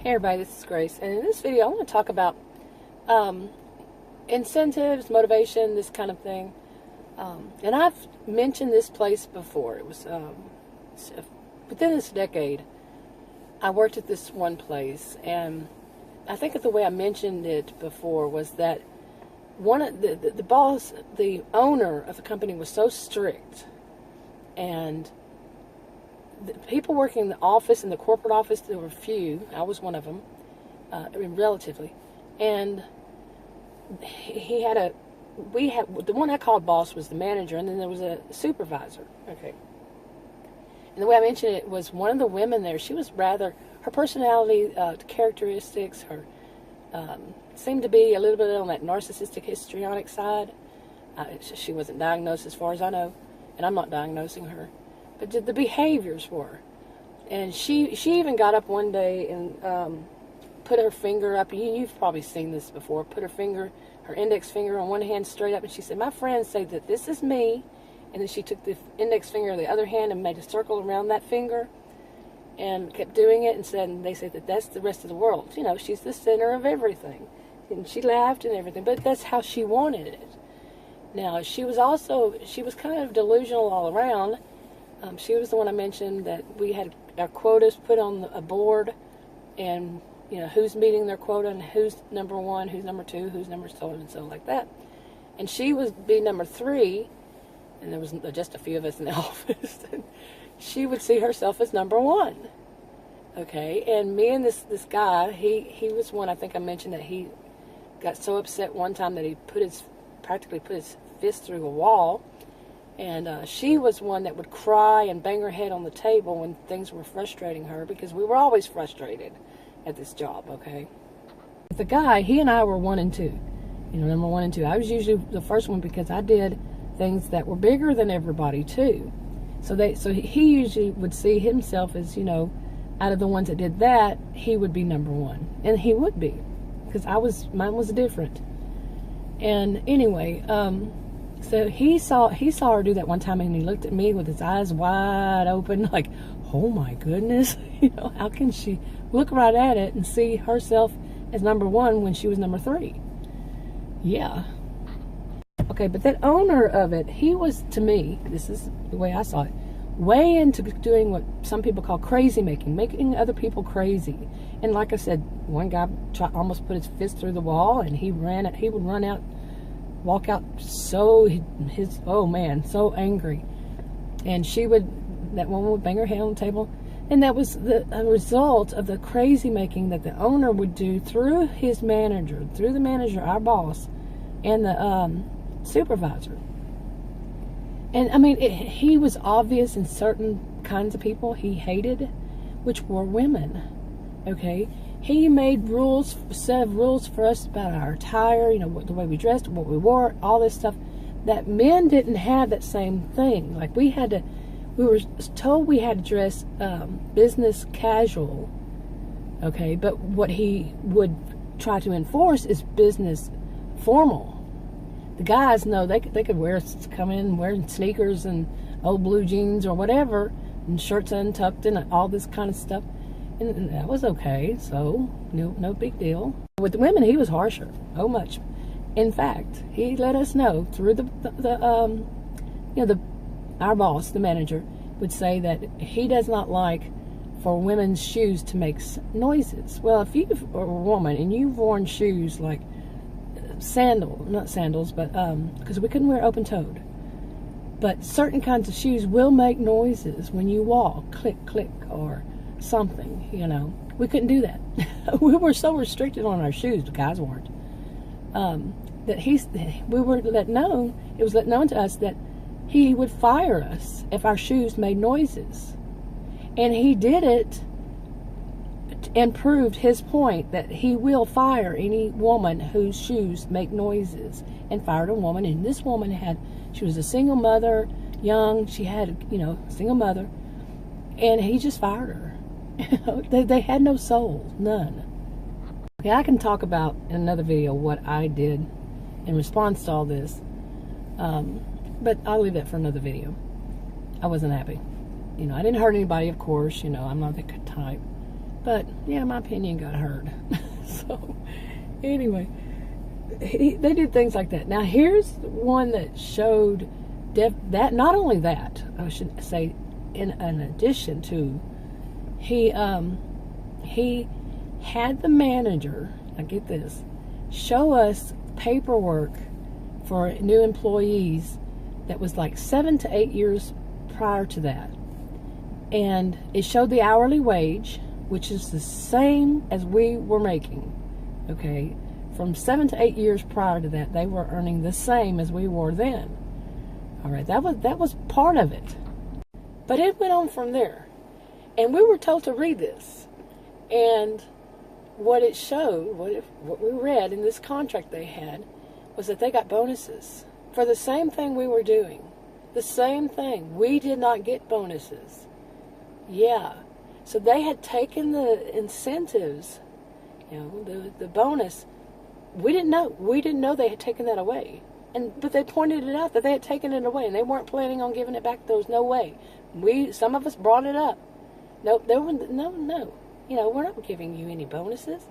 Hey everybody, this is Grace, and in this video I want to talk about incentives, motivation, this kind of thing. And I've mentioned this place before. It was within this decade. I worked at this one place, and I think that the way I mentioned it before was that one of the boss, the owner of the company, was so strict, and the people working in the office, in the corporate office, there were few. I was one of them, relatively. And the one I called boss was the manager, and then there was a supervisor. Okay. And the way I mentioned it was one of the women there, she was rather, her personality, characteristics, her seemed to be a little bit on that narcissistic, histrionic side. She wasn't diagnosed as far as I know, and I'm not diagnosing her. But the behaviors were. And she even got up one day and put her finger up. You've probably seen this before. Put her index finger on one hand straight up, and she said, "My friends say that this is me." And then she took the index finger of the other hand and made a circle around that finger and kept doing it, and they say that that's the rest of the world. You know, she's the center of everything. And she laughed and everything, but that's how she wanted it. Now, she was kind of delusional all around. She was the one I mentioned that we had our quotas put on a board, and you know who's meeting their quota and who's number one, who's number two, who's number so and so like that. And she would be number 3, and there was just a few of us in the office. And she would see herself as number 1. Okay, and me and this guy, he was one I think I mentioned that he got so upset one time that he practically put his fist through a wall. And she was one that would cry and bang her head on the table when things were frustrating her, because we were always frustrated at this job, okay? The guy, he and I were 1 and 2. You know, number 1 and 2. I was usually the first one because I did things that were bigger than everybody, too. So he usually would see himself as, you know, out of the ones that did that, he would be number 1. And he would be, because mine was different. And anyway, so he saw her do that one time, and he looked at me with his eyes wide open, like, oh my goodness, you know, how can she look right at it and see herself as number 1 when she was number 3? Yeah. Okay, but that owner of it, he was, to me, this is the way I saw it, way into doing what some people call crazy making other people crazy. And like I said, one guy almost put his fist through the wall, and he would run out, walk out so angry. And that woman would bang her head on the table, and that was a result of the crazy making that the owner would do through the manager, our boss, and the supervisor. And I mean, he was obvious in certain kinds of people he hated, which were women. Okay, he made set of rules for us about our attire, you know, the way we dressed, what we wore, all this stuff, that men didn't have that same thing. Like we were told we had to dress business casual, okay, but what he would try to enforce is business formal. The guys, no, they could come in wearing sneakers and old blue jeans or whatever, and shirts untucked and all this kind of stuff. And that was okay, so no big deal. With the women, he was harsher, oh much. In fact, he let us know through our boss, the manager, would say that he does not like for women's shoes to make noises. Well, if you are a woman and you've worn shoes like not sandals, but because we couldn't wear open-toed, but certain kinds of shoes will make noises when you walk, click, click, or something, you know. We couldn't do that. We were so restricted on our shoes, the guys weren't. It was let known to us that he would fire us if our shoes made noises. And he did it and proved his point that he will fire any woman whose shoes make noises, and fired a woman. And this woman she was a single mother, young, she had, you know, single mother, and he just fired her. They had no soul, none. Okay, I can talk about in another video what I did in response to all this, but I'll leave that for another video. I wasn't happy. You know, I didn't hurt anybody, of course, you know, I'm not that type. But, yeah, my opinion got heard. So, anyway, they did things like that. Now, here's one that showed that, not only that, I should say, in addition to, he had the manager, I get this, show us paperwork for new employees that was like 7 to 8 years prior to that. And it showed the hourly wage, which is the same as we were making. Okay? From 7 to 8 years prior to that, they were earning the same as we were then. All right, that was part of it. But it went on from there. And we were told to read this. And what it showed, what we read in this contract they had, was that they got bonuses for the same thing we were doing. The same thing. We did not get bonuses. Yeah. So they had taken the incentives, the bonus. We didn't know. We didn't know they had taken that away. But they pointed it out that they had taken it away, and they weren't planning on giving it back. There was no way. Some of us brought it up. No. We're not giving you any bonuses.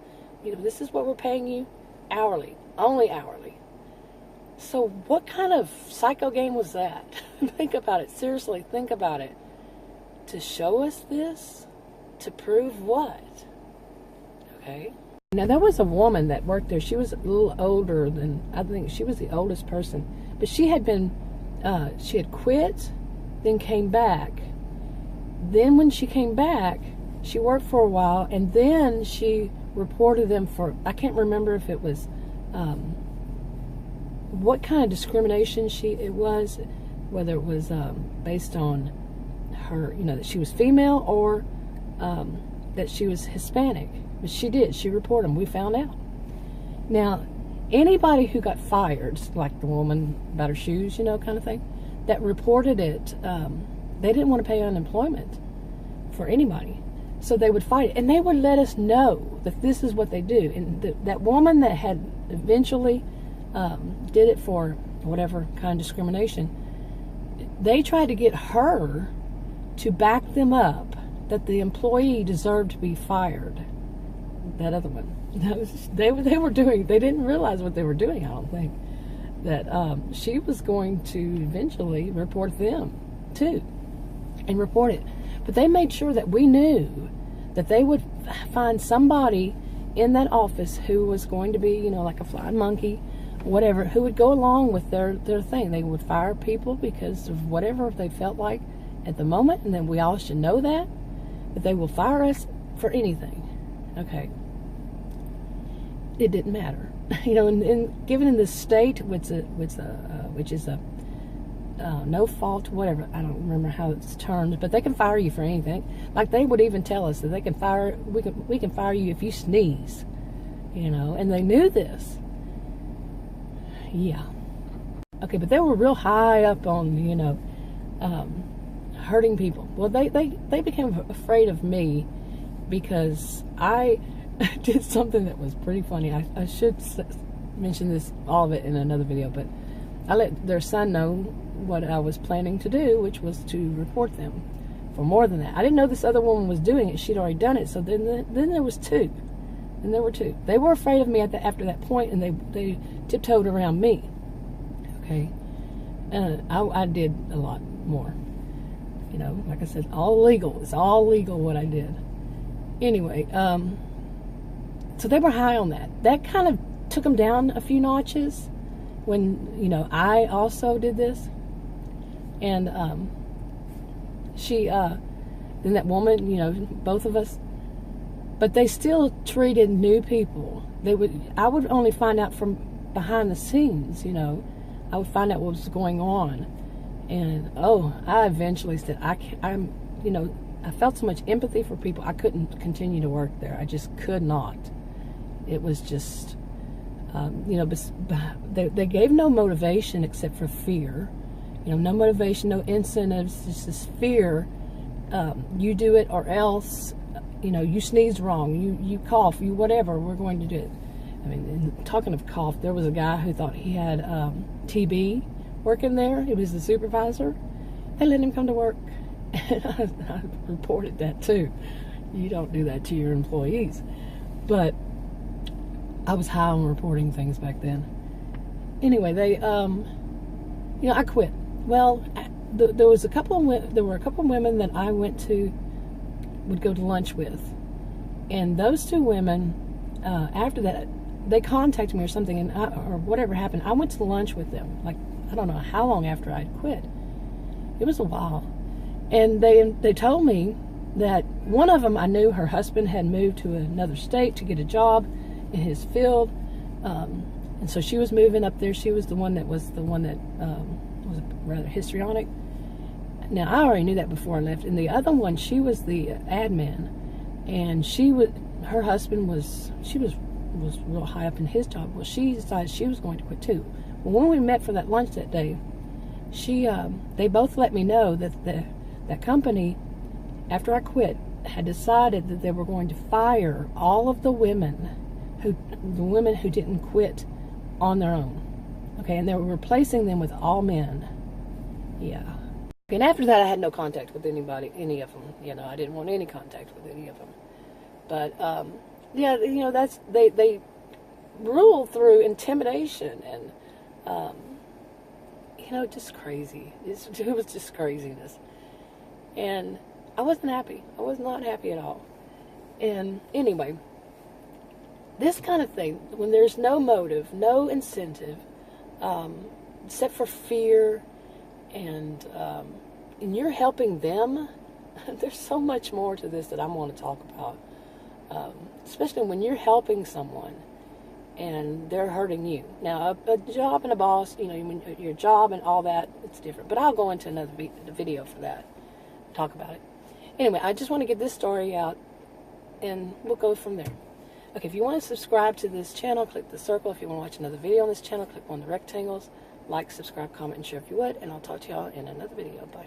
This is what we're paying you hourly, only hourly. So what kind of psycho game was that? Think about it. Seriously, think about it. To show us this? To prove what? Okay. Now, there was a woman that worked there. She was a little older than, I think she was the oldest person. But she had quit, then came back. Then when she came back, she worked for a while, and then she reported them for, I can't remember if it was, what kind of discrimination it was, whether it was based on her, that she was female or that she was Hispanic. But she did. She reported them. We found out. Now, anybody who got fired, like the woman about her shoes, kind of thing, that reported it, they didn't want to pay unemployment for anybody. So they would fight it. And they would let us know that this is what they do. And that woman that had eventually did it for whatever kind of discrimination, they tried to get her to back them up that the employee deserved to be fired. That other one. They didn't realize what they were doing, I don't think. That she was going to eventually report them too. And report it. But they made sure that we knew that they would find somebody in that office who was going to be, like a flying monkey, whatever, who would go along with their thing. They would fire people because of whatever they felt like at the moment, and then we all should know that they will fire us for anything. Okay. It didn't matter. And given in this state, which is a no fault, whatever, I don't remember how it's termed, but they can fire you for anything. Like they would even tell us that we can fire you if you sneeze, and they knew this. Yeah. Okay, but they were real high up on, hurting people. Well, they became afraid of me because I did something that was pretty funny. I should mention all of it in another video, but I let their son know what I was planning to do, which was to report them for more than that. I didn't know this other woman was doing it. She'd already done it. So then there was two. And there were two. They were afraid of me after that point, and they tiptoed around me. Okay. I did a lot more. Like I said, all legal. It's all legal what I did. Anyway, so they were high on that. That kind of took them down a few notches when, I also did this. And then that woman, both of us, but they still treated new people. I would only find out from behind the scenes, I would find out what was going on. And, I eventually said, I felt so much empathy for people, I couldn't continue to work there. I just could not. It was just, they gave no motivation except for fear. No motivation, no incentives, just this fear. You do it or else, you sneeze wrong, you cough, you whatever, we're going to do it. I mean, talking of cough, there was a guy who thought he had TB working there. He was the supervisor. They let him come to work. And I reported that too. You don't do that to your employees. But I was high on reporting things back then. Anyway, they, I quit. Well, there were a couple of women that I would go to lunch with, and those two women, after that, they contacted me or something, or whatever happened. I went to lunch with them. Like, I don't know how long after I'd quit. It was a while, and they told me that one of them, I knew her husband had moved to another state to get a job in his field, and so she was moving up there. She was the one that was rather histrionic. Now, I already knew that before I left. And the other one, she was the admin, and her husband was real high up in his job. Well, she decided she was going to quit too. Well, when we met for that lunch that day, they both let me know that that company, after I quit, had decided that they were going to fire all of the women who didn't quit on their own. Okay, and they were replacing them with all men. Yeah. And after that, I had no contact with any of them. I didn't want any contact with any of them. But they rule through intimidation and just crazy. It was just craziness. And I wasn't happy. I was not happy at all. And anyway, this kind of thing, when there's no motive, no incentive, except for fear, and you're helping them, there's so much more to this that I want to talk about. Especially when you're helping someone and they're hurting you. Now, a job and a boss, your job and all that, it's different. But I'll go into another video for that, talk about it. Anyway, I just want to get this story out, and we'll go from there. Okay, if you want to subscribe to this channel, click the circle. If you want to watch another video on this channel, click on the rectangles. Like, subscribe, comment, and share if you would. And I'll talk to y'all in another video. Bye.